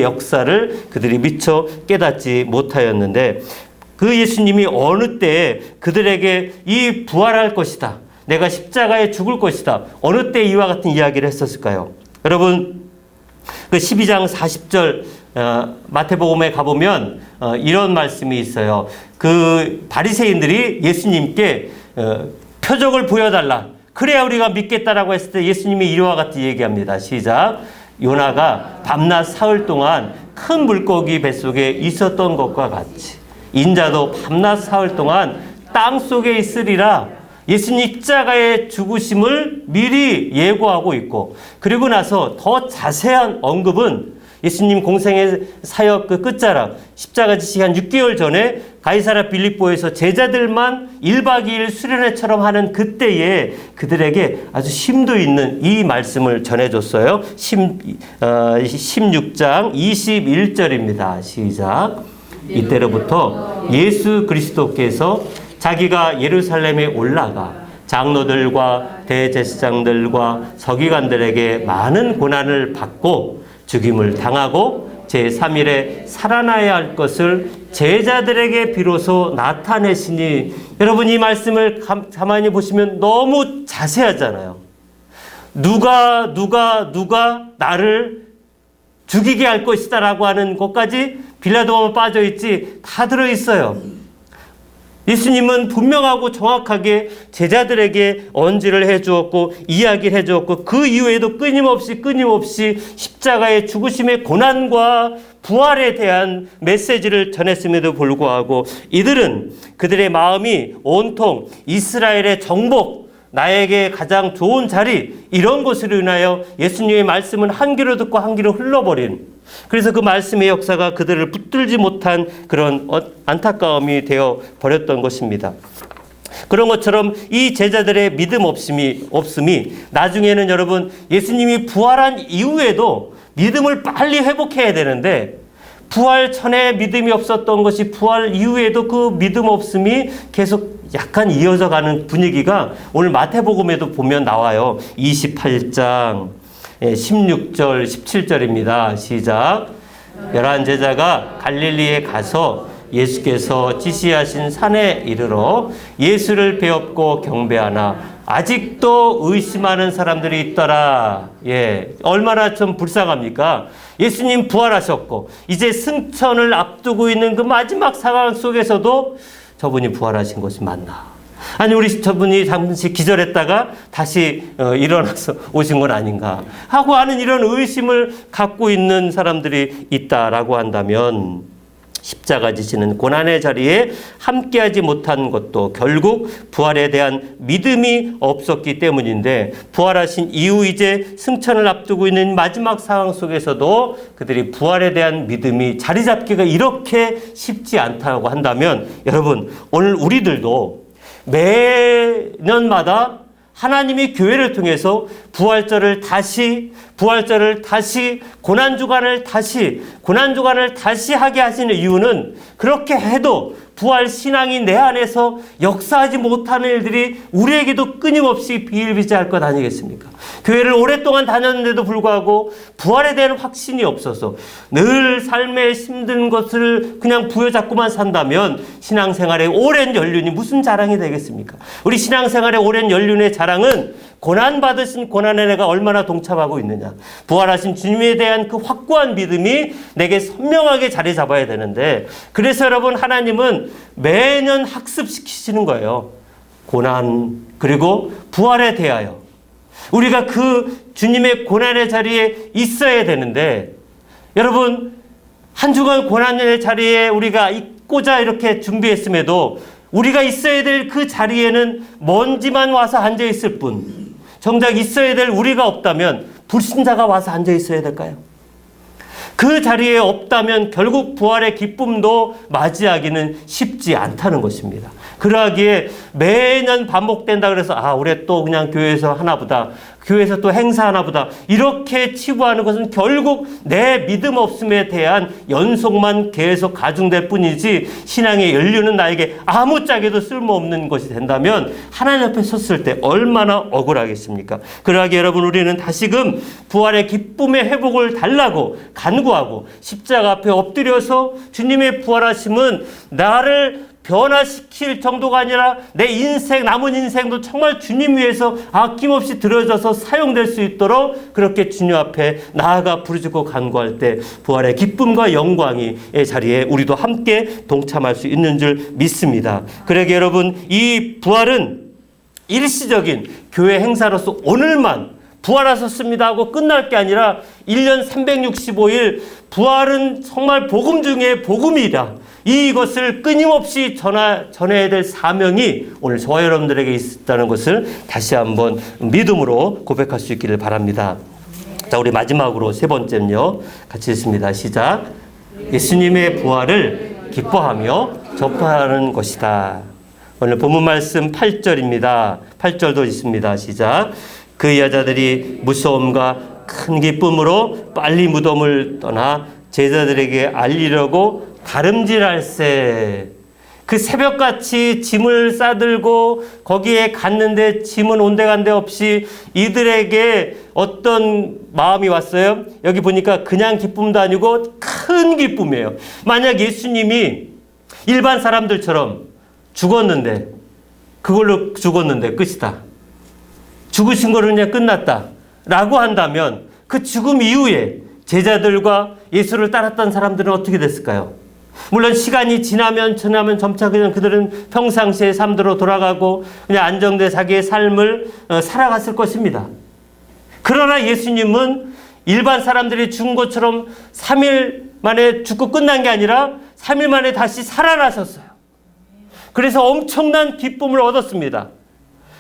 역사를 그들이 미처 깨닫지 못하였는데, 그 예수님이 어느 때에 그들에게 이 부활할 것이다, 내가 십자가에 죽을 것이다, 어느 때 이와 같은 이야기를 했었을까요? 여러분, 그 12장 40절 마태복음에 가보면 이런 말씀이 있어요. 그 바리새인들이 예수님께 표적을 보여달라, 그래야 우리가 믿겠다라고 했을 때 예수님이 이와 같이 얘기합니다. 시작. 요나가 밤낮 사흘 동안 큰 물고기 뱃속에 있었던 것과 같이 인자도 밤낮 사흘 동안 땅 속에 있으리라. 예수님 십자가의 죽으심을 미리 예고하고 있고, 그리고 나서 더 자세한 언급은 예수님 공생의 사역 그 끝자락 십자가 지시기 한 6개월 전에 가이사랴 빌립보에서 제자들만 1박 2일 수련회처럼 하는 그때에 그들에게 아주 심도 있는 이 말씀을 전해줬어요. 16장 21절입니다. 시작. 이때로부터 예수 그리스도께서 자기가 예루살렘에 올라가 장로들과 대제사장들과 서기관들에게 많은 고난을 받고 죽임을 당하고 제3일에 살아나야 할 것을 제자들에게 비로소 나타내시니, 여러분 이 말씀을 가만히 보시면 너무 자세하잖아요. 누가 나를 죽이게 할 것이다 라고 하는 것까지 빌라도만 빠져있지 다 들어있어요. 예수님은 분명하고 정확하게 제자들에게 언지를 해주었고 이야기를 해주었고, 그 이후에도 끊임없이 십자가의 죽으심의 고난과 부활에 대한 메시지를 전했음에도 불구하고 이들은 그들의 마음이 온통 이스라엘의 정복, 나에게 가장 좋은 자리, 이런 것으로 인하여 예수님의 말씀은 한 귀로 듣고 한 귀로 흘러버린, 그래서 그 말씀의 역사가 그들을 붙들지 못한 그런 안타까움이 되어 버렸던 것입니다. 그런 것처럼 이 제자들의 믿음 없음이 나중에는 여러분 예수님이 부활한 이후에도 믿음을 빨리 회복해야 되는데, 부활 전에 믿음이 없었던 것이 부활 이후에도 그 믿음 없음이 계속 약간 이어져 가는 분위기가 오늘 마태복음에도 보면 나와요. 28장 16절 17절입니다. 시작. 11 제자가 갈릴리에 가서 예수께서 지시하신 산에 이르러 예수를 배웠고 경배하나 아직도 의심하는 사람들이 있더라. 얼마나 좀 불쌍합니까? 예수님 부활하셨고 이제 승천을 앞두고 있는 그 마지막 상황 속에서도 저분이 부활하신 것이 맞나? 아니 우리 저분이 잠시 기절했다가 다시 일어나서 오신 건 아닌가 하고 하는 이런 의심을 갖고 있는 사람들이 있다라고 한다면, 십자가 지시는 고난의 자리에 함께하지 못한 것도 결국 부활에 대한 믿음이 없었기 때문인데, 부활하신 이후 이제 승천을 앞두고 있는 마지막 상황 속에서도 그들이 부활에 대한 믿음이 자리 잡기가 이렇게 쉽지 않다고 한다면, 여러분 오늘 우리들도 매년마다 하나님이 교회를 통해서 부활절을 다시 고난주간을 다시 하게 하시는 이유는, 그렇게 해도 부활 신앙이 내 안에서 역사하지 못하는 일들이 우리에게도 끊임없이 비일비재할 것 아니겠습니까? 교회를 오랫동안 다녔는데도 불구하고 부활에 대한 확신이 없어서 늘 삶의 힘든 것을 그냥 부여잡고만 산다면 신앙생활의 오랜 연륜이 무슨 자랑이 되겠습니까? 우리 신앙생활의 오랜 연륜의 자랑은 고난받으신 고난에 내가 얼마나 동참하고 있느냐, 부활하신 주님에 대한 그 확고한 믿음이 내게 선명하게 자리 잡아야 되는데, 그래서 여러분 하나님은 매년 학습시키시는 거예요. 고난 그리고 부활에 대하여 우리가 그 주님의 고난의 자리에 있어야 되는데, 여러분 한 주간 고난의 자리에 우리가 있고자 이렇게 준비했음에도 우리가 있어야 될 그 자리에는 먼지만 와서 앉아 있을 뿐, 정작 있어야 될 우리가 없다면 불신자가 와서 앉아 있어야 될까요? 그 자리에 없다면 결국 부활의 기쁨도 맞이하기는 쉽지 않다는 것입니다. 그러하기에 매년 반복된다 그래서 올해 또 그냥 교회에서 하나보다, 교회에서 또 행사하나보다 이렇게 치부하는 것은 결국 내 믿음 없음에 대한 연속만 계속 가중될 뿐이지, 신앙의 연륜은 나에게 아무짝에도 쓸모없는 것이 된다면 하나님 앞에 섰을 때 얼마나 억울하겠습니까? 그러하기에 여러분 우리는 다시금 부활의 기쁨의 회복을 달라고 간구하고 십자가 앞에 엎드려서 주님의 부활하심은 나를 변화시킬 정도가 아니라 내 인생, 남은 인생도 정말 주님 위해서 아낌없이 들어져서 사용될 수 있도록 그렇게 주님 앞에 나아가 부르짖고 간구할 때 부활의 기쁨과 영광이 자리에 우리도 함께 동참할 수 있는 줄 믿습니다. 그러기에 여러분 이 부활은 일시적인 교회 행사로서 오늘만 부활하셨습니다 하고 끝날 게 아니라 1년 365일 부활은 정말 복음 중에 복음이다. 이것을 끊임없이 전해야 될 사명이 오늘 저와 여러분들에게 있다는 것을 다시 한번 믿음으로 고백할 수 있기를 바랍니다. 자, 우리 마지막으로 세 번째는요. 같이 읽습니다. 시작. 예수님의 부활을 기뻐하며 전파하는 것이다. 오늘 본문 말씀 8절입니다. 8절도 있습니다. 시작. 그 여자들이 무서움과 큰 기쁨으로 빨리 무덤을 떠나 제자들에게 알리려고 다름질할세. 그 새벽같이 짐을 싸들고 거기에 갔는데 짐은 온데간데 없이 이들에게 어떤 마음이 왔어요? 여기 보니까 그냥 기쁨도 아니고 큰 기쁨이에요. 만약 예수님이 일반 사람들처럼 죽었는데, 그걸로 죽었는데 끝이다, 죽으신 거로 그냥 끝났다 라고 한다면 그 죽음 이후에 제자들과 예수를 따랐던 사람들은 어떻게 됐을까요? 물론 시간이 지나면 점차 그냥 그들은 평상시의 삶대로 돌아가고 그냥 안정된 자기의 삶을 살아갔을 것입니다. 그러나 예수님은 일반 사람들이 죽은 것처럼 3일 만에 죽고 끝난 게 아니라 3일 만에 다시 살아나셨어요. 그래서 엄청난 기쁨을 얻었습니다.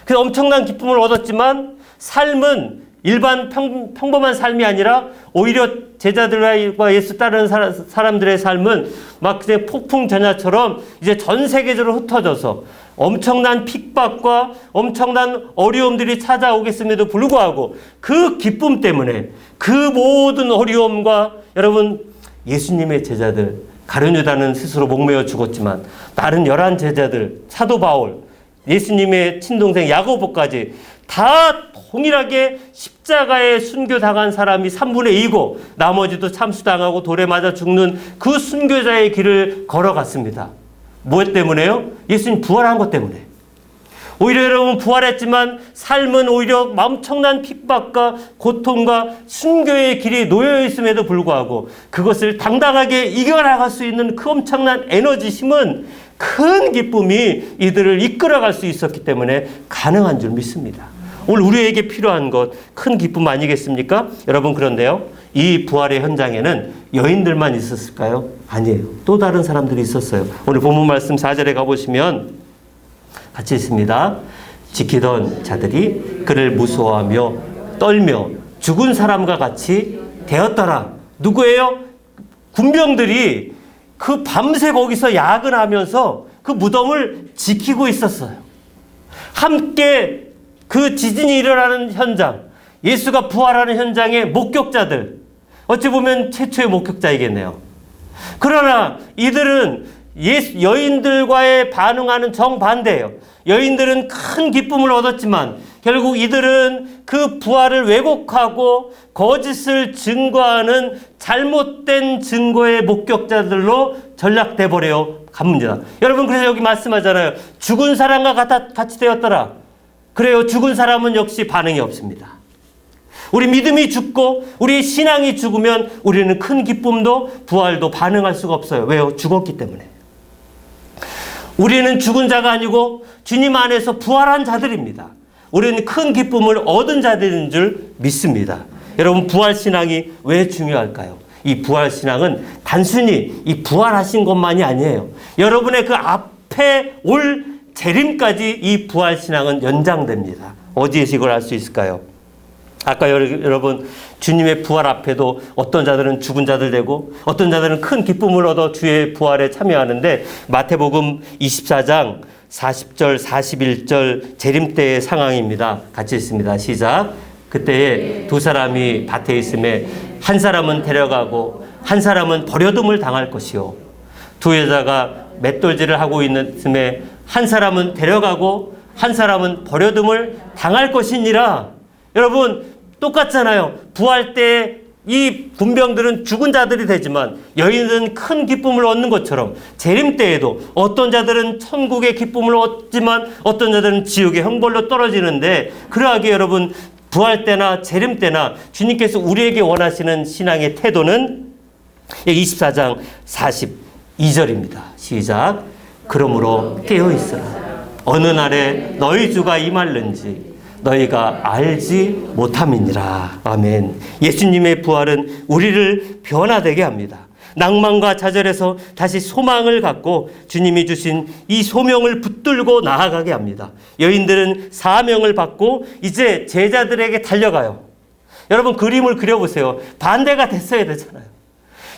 그래서 엄청난 기쁨을 얻었지만 삶은 일반 평범한 삶이 아니라 오히려 제자들과 예수 따르는 사람들의 삶은 막 그냥 폭풍 전야처럼 이제 전 세계적으로 흩어져서 엄청난 핍박과 엄청난 어려움들이 찾아오겠음에도 불구하고 그 기쁨 때문에 그 모든 어려움과 여러분, 예수님의 제자들, 가룟 유다는 스스로 목매어 죽었지만 다른 11 제자들, 사도 바울, 예수님의 친동생 야고보까지 다 동일하게 십자가에 순교당한 사람이 3분의 2고 나머지도 참수당하고 돌에 맞아 죽는 그 순교자의 길을 걸어갔습니다. 무엇 때문에요? 예수님 부활한 것 때문에. 오히려 여러분, 부활했지만 삶은 오히려 엄청난 핍박과 고통과 순교의 길이 놓여 있음에도 불구하고 그것을 당당하게 이겨나갈 수 있는 그 엄청난 에너지, 힘은 큰 기쁨이 이들을 이끌어갈 수 있었기 때문에 가능한 줄 믿습니다. 오늘 우리에게 필요한 것 큰 기쁨 아니겠습니까? 여러분, 그런데요, 이 부활의 현장에는 여인들만 있었을까요? 아니에요. 또 다른 사람들이 있었어요. 오늘 본문 말씀 4절에 가보시면 같이 있습니다. 지키던 자들이 그를 무서워하며 떨며 죽은 사람과 같이 되었더라. 누구예요? 군병들이 그 밤새 거기서 야근하면서 그 무덤을 지키고 있었어요. 함께 그 지진이 일어나는 현장, 예수가 부활하는 현장의 목격자들, 어찌 보면 최초의 목격자이겠네요. 그러나 이들은 여인들과의 반응하는 정반대예요. 여인들은 큰 기쁨을 얻었지만 결국 이들은 그 부활을 왜곡하고 거짓을 증거하는 잘못된 증거의 목격자들로 전락돼 버려 갑니다. 여러분, 그래서 여기 말씀하잖아요. 죽은 사람과 같이 되었더라. 그래요. 죽은 사람은 역시 반응이 없습니다. 우리 믿음이 죽고 우리 신앙이 죽으면 우리는 큰 기쁨도 부활도 반응할 수가 없어요. 왜요? 죽었기 때문에. 우리는 죽은 자가 아니고 주님 안에서 부활한 자들입니다. 우리는 큰 기쁨을 얻은 자들인 줄 믿습니다. 여러분, 부활신앙이 왜 중요할까요? 이 부활신앙은 단순히 이 부활하신 것만이 아니에요. 여러분의 그 앞에 올 재림까지 이 부활신앙은 연장됩니다. 어디에서 이걸 알 수 있을까요? 아까 여러분, 주님의 부활 앞에도 어떤 자들은 죽은 자들 되고 어떤 자들은 큰 기쁨을 얻어 주의 부활에 참여하는데, 마태복음 24장 40절 41절 재림 때의 상황입니다. 같이 읽습니다. 시작. 그때에 두 사람이 밭에 있음에 한 사람은 데려가고 한 사람은 버려둠을 당할 것이요, 두 여자가 맷돌질을 하고 있음에 한 사람은 데려가고 한 사람은 버려둠을 당할 것이니라. 여러분, 똑같잖아요. 부활 때 이 군병들은 죽은 자들이 되지만 여인들은 큰 기쁨을 얻는 것처럼 재림 때에도 어떤 자들은 천국의 기쁨을 얻지만 어떤 자들은 지옥의 형벌로 떨어지는데, 그러하게 여러분, 부활 때나 재림 때나 주님께서 우리에게 원하시는 신앙의 태도는 24장 42절입니다. 시작. 그러므로 깨어있으라. 어느 날에 너희 주가 임할는지 너희가 알지 못함이니라. 아멘. 예수님의 부활은 우리를 변화되게 합니다. 낭만과 좌절에서 다시 소망을 갖고 주님이 주신 이 소명을 붙들고 나아가게 합니다. 여인들은 사명을 받고 이제 제자들에게 달려가요. 여러분 그림을 그려보세요. 반대가 됐어야 되잖아요.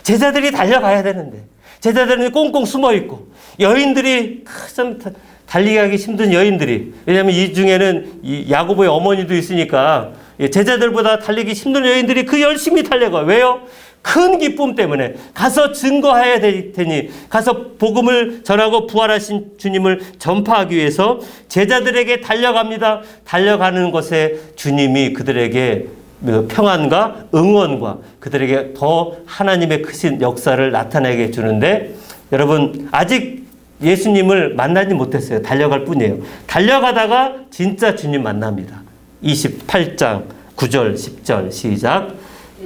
제자들이 달려가야 되는데 제자들은 꽁꽁 숨어있고 여인들이 참 달리기 하기 힘든 여인들이, 왜냐하면 이 중에는 이 야고보의 어머니도 있으니까 제자들보다 달리기 힘든 여인들이 그 열심히 달려가요. 왜요? 큰 기쁨 때문에 가서 증거해야 될 테니, 가서 복음을 전하고 부활하신 주님을 전파하기 위해서 제자들에게 달려갑니다. 달려가는 것에 주님이 그들에게 평안과 응원과 그들에게 더 하나님의 크신 역사를 나타내게 해주는데, 여러분 아직 예수님을 만나지 못했어요. 달려갈 뿐이에요. 달려가다가 진짜 주님 만납니다. 28장 9절 10절 시작.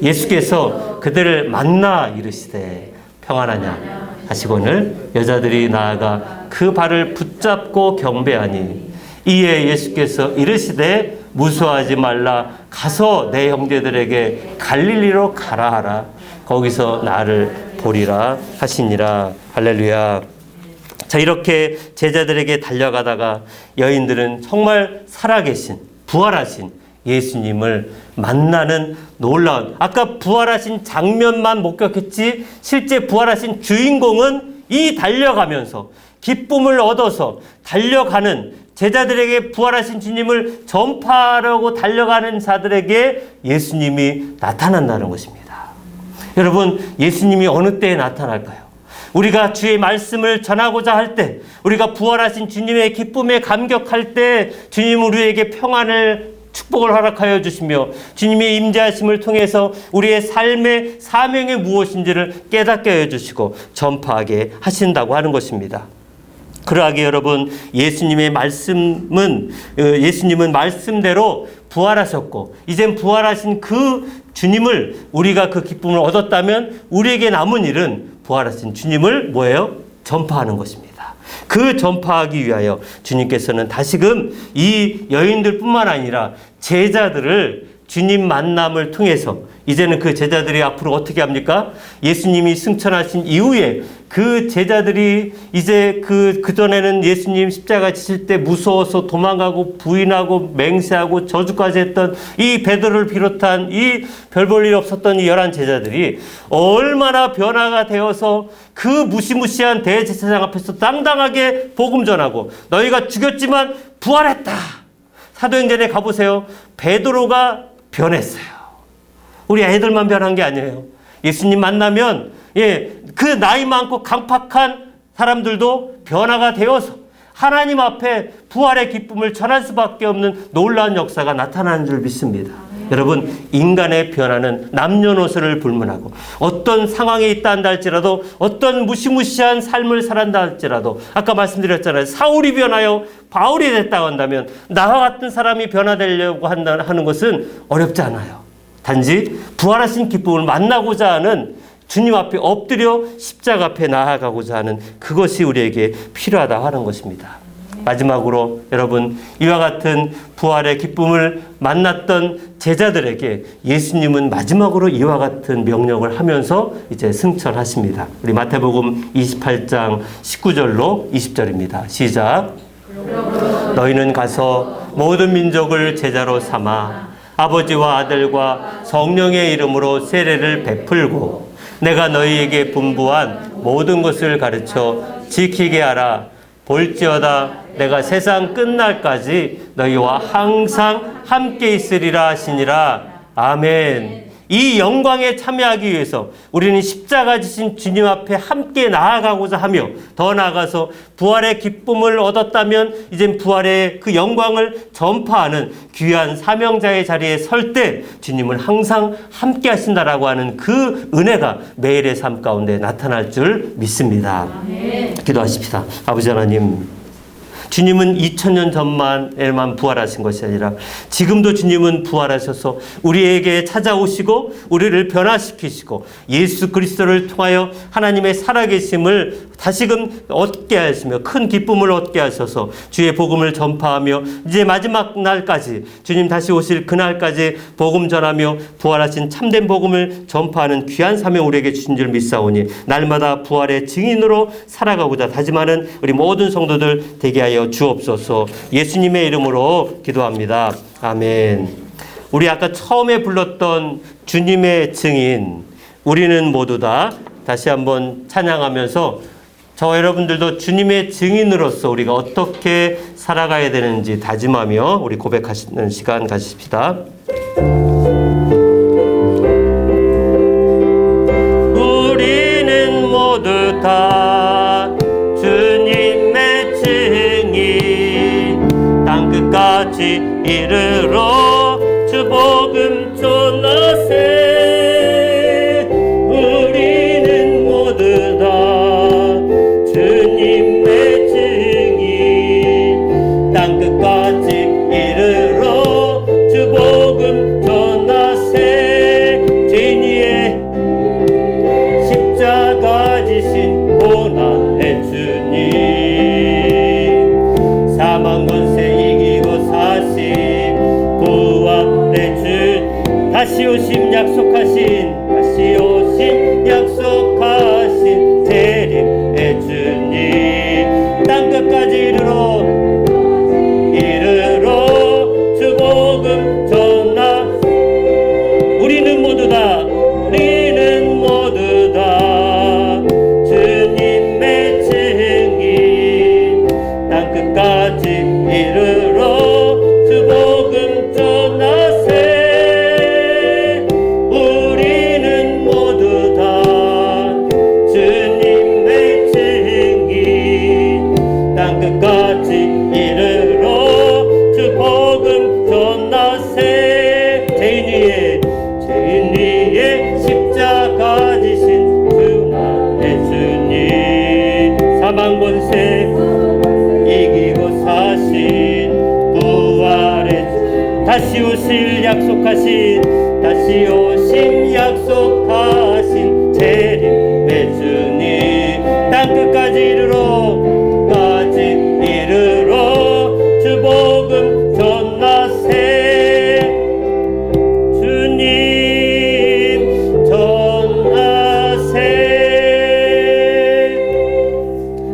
예수께서 그들을 만나 이르시되 평안하냐 하시거늘 여자들이 나아가 그 발을 붙잡고 경배하니, 이에 예수께서 이르시되 무서워하지 말라, 가서 내 형제들에게 갈릴리로 가라 하라. 거기서 나를 보리라 하시니라. 할렐루야. 자, 이렇게 제자들에게 달려가다가 여인들은 정말 살아계신 부활하신 예수님을 만나는 놀라운, 아까 부활하신 장면만 목격했지 실제 부활하신 주인공은 이 달려가면서 기쁨을 얻어서 달려가는 제자들에게 부활하신 주님을 전파하려고 달려가는 자들에게 예수님이 나타난다는 것입니다. 여러분, 예수님이 어느 때에 나타날까요? 우리가 주의 말씀을 전하고자 할 때, 우리가 부활하신 주님의 기쁨에 감격할 때 주님 우리에게 평안을, 축복을 허락하여 주시며 주님의 임재하심을 통해서 우리의 삶의 사명이 무엇인지를 깨닫게 하여 주시고 전파하게 하신다고 하는 것입니다. 그러하게 여러분, 예수님은 말씀대로 부활하셨고 이젠 부활하신 그 주님을, 우리가 그 기쁨을 얻었다면 우리에게 남은 일은 부활하신 주님을 뭐예요? 전파하는 것입니다. 그 전파하기 위하여 주님께서는 다시금 이 여인들뿐만 아니라 제자들을 주님 만남을 통해서, 이제는 그 제자들이 앞으로 어떻게 합니까? 예수님이 승천하신 이후에 그 제자들이 이제 그전에는 예수님 십자가 지실 때 무서워서 도망가고 부인하고 맹세하고 저주까지 했던 이 베드로를 비롯한 이 별 볼 일 없었던 이 11 제자들이 얼마나 변화가 되어서 그 무시무시한 대제사장 앞에서 당당하게 복음 전하고, 너희가 죽였지만 부활했다. 사도행전에 가보세요. 베드로가 변했어요. 우리 애들만 변한 게 아니에요. 예수님 만나면 그 나이 많고 강팍한 사람들도 변화가 되어서 하나님 앞에 부활의 기쁨을 전할 수밖에 없는 놀라운 역사가 나타나는 줄 믿습니다. 여러분, 인간의 변화는 남녀노소를 불문하고 어떤 상황에 있다 한다 할지라도, 어떤 무시무시한 삶을 살았다 할지라도, 아까 말씀드렸잖아요. 사울이 변하여 바울이 됐다고 한다면 나와 같은 사람이 변화되려고 하는 것은 어렵지 않아요. 단지 부활하신 기쁨을 만나고자 하는, 주님 앞에 엎드려 십자가 앞에 나아가고자 하는 그것이 우리에게 필요하다 하는 것입니다. 마지막으로 여러분, 이와 같은 부활의 기쁨을 만났던 제자들에게 예수님은 마지막으로 이와 같은 명령을 하면서 이제 승천하십니다. 우리 마태복음 28장 19절로 20절입니다. 시작. 너희는 가서 모든 민족을 제자로 삼아 아버지와 아들과 성령의 이름으로 세례를 베풀고 내가 너희에게 분부한 모든 것을 가르쳐 지키게 하라. 볼지어다 내가 세상 끝날까지 너희와 항상 함께 있으리라 하시니라. 아멘. 이 영광에 참여하기 위해서 우리는 십자가 지신 주님 앞에 함께 나아가고자 하며, 더 나아가서 부활의 기쁨을 얻었다면 이젠 부활의 그 영광을 전파하는 귀한 사명자의 자리에 설 때 주님은 항상 함께 하신다라고 하는 그 은혜가 매일의 삶 가운데 나타날 줄 믿습니다. 아멘. 기도하십시다. 아버지 하나님, 주님은 2000년 전만에만 부활하신 것이 아니라 지금도 주님은 부활하셔서 우리에게 찾아오시고 우리를 변화시키시고 예수 그리스도를 통하여 하나님의 살아계심을 다시금 얻게 하시며 큰 기쁨을 얻게 하셔서 주의 복음을 전파하며 이제 마지막 날까지 주님 다시 오실 그날까지 복음 전하며 부활하신 참된 복음을 전파하는 귀한 사명 우리에게 주신 줄 믿사오니 날마다 부활의 증인으로 살아가고자 다짐하는 우리 모든 성도들 되게 하여 주옵소서. 예수님의 이름으로 기도합니다. 아멘. 우리 아까 처음에 불렀던 주님의 증인, 우리는 모두 다 다시 한번 찬양하면서 저와 여러분들도 주님의 증인으로서 우리가 어떻게 살아가야 되는지 다짐하며 우리 고백하시는 시간 가지십시다. 우리는 모두 다 주님의 증인, 땅끝까지 이르러 주 복음 전하세. 우리는 모두 다 주님의 증인, 땅끝까지 이르러 주 복음 전하세. 죄인 위에 십자가 지신 고난의 주님, 사망 권세 이기고 사신 부활의 주, 다시 오심 약속하신 재림의 주님, 땅끝까지 이르러 주 복음 전하. 우리는 모두 다 주님의 증인, 땅끝까지 이르러 주 복음 전하세. 우리는 모두 다 주님의 증인, 땅끝까지 이르러 주 복음 전하세. 죄인 위에 십자가 지신 그날의 주님, 사망 권세 이기고 사신 부활의 주, 다시 오실 약속하신 재림의 주님, 땅끝까지 이르러 주 복음 전하세. 주님 전하세.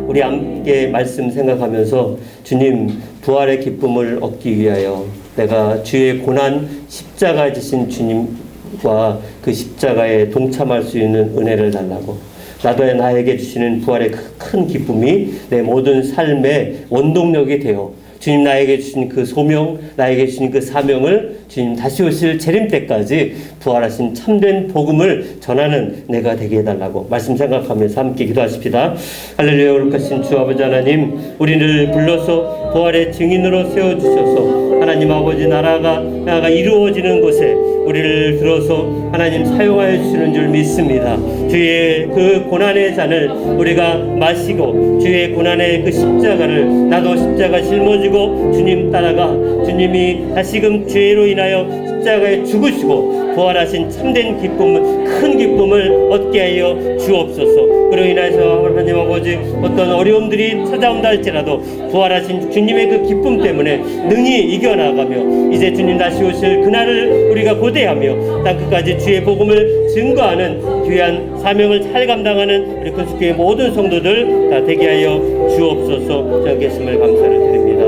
우리 함께 말씀 생각하면서 주님 부활의 기쁨을 얻기 위하여 내가 주의 고난 십자가 지신 주님과 그 십자가에 동참할 수 있는 은혜를 달라고, 나도 나에게 주시는 부활의 큰 기쁨이 내 모든 삶의 원동력이 되어 주님 나에게 주신 그 소명, 나에게 주신 그 사명을 주님 다시 오실 재림 때까지 부활하신 참된 복음을 전하는 내가 되게 해달라고 말씀 생각하면서 함께 기도하십시다. 할렐루야. 거룩하신 주 아버지 하나님, 우리를 불러서 부활의 증인으로 세워주셔서 하나님 아버지 나라가 이루어지는 곳에 우리를 들어서 하나님 사용하여 주시는 줄 믿습니다. 주의 그 고난의 잔을 우리가 마시고 주의 고난의 그 십자가를 나도 십자가 짊어지고 주님 따라가 주님이 다시금 죄로 인하여 십자가에 죽으시고 부활하신 참된 기쁨, 큰 기쁨을 얻게 하여 주옵소서. 그로 인해서 하나님 아버지 어떤 어려움들이 찾아온다 할지라도 부활하신 주님의 그 기쁨 때문에 능히 이겨나가며 이제 주님 다시 오실 그날을 우리가 고대하며 땅끝까지 주의 복음을 증거하는 귀한 사명을 잘 감당하는 우리 건축교회 모든 성도들 다 되게 하여 주옵소서. 전계심을 감사를 드립니다.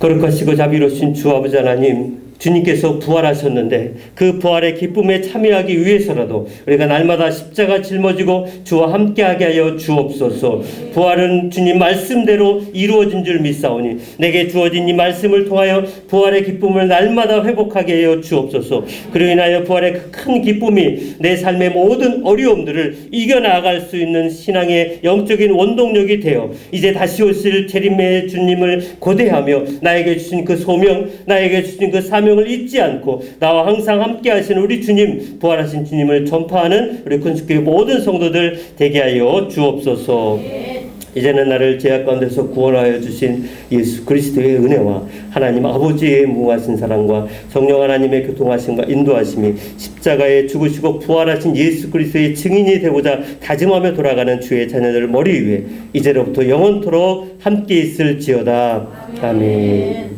거룩하시고 자비로우신 주 아버지 하나님, 주님께서 부활하셨는데 그 부활의 기쁨에 참여하기 위해서라도 우리가 날마다 십자가 짊어지고 주와 함께하게 하여 주옵소서. 부활은 주님 말씀대로 이루어진 줄 믿사오니 내게 주어진 이 말씀을 통하여 부활의 기쁨을 날마다 회복하게 하여 주옵소서. 그로 인하여 부활의 큰 기쁨이 내 삶의 모든 어려움들을 이겨나갈 수 있는 신앙의 영적인 원동력이 되어 이제 다시 오실 재림의 주님을 고대하며 나에게 주신 그 소명, 나에게 주신 그 사명을 잊지 않고 나와 항상 함께 하시는 우리 주님, 부활하신 주님을 전파하는 우리 건축교회 모든 성도들 되게 하여 주옵소서. 이제는 나를 죄악 가운데서 구원하여 주신 예수 그리스도의 은혜와 하나님 아버지의 무궁하신 사랑과 성령 하나님의 교통하심과 인도하심이 십자가에 죽으시고 부활하신 예수 그리스도의 증인이 되고자 다짐하며 돌아가는 주의 자녀들 머리 위에 이제로부터 영원토록 함께 있을지어다. 아멘.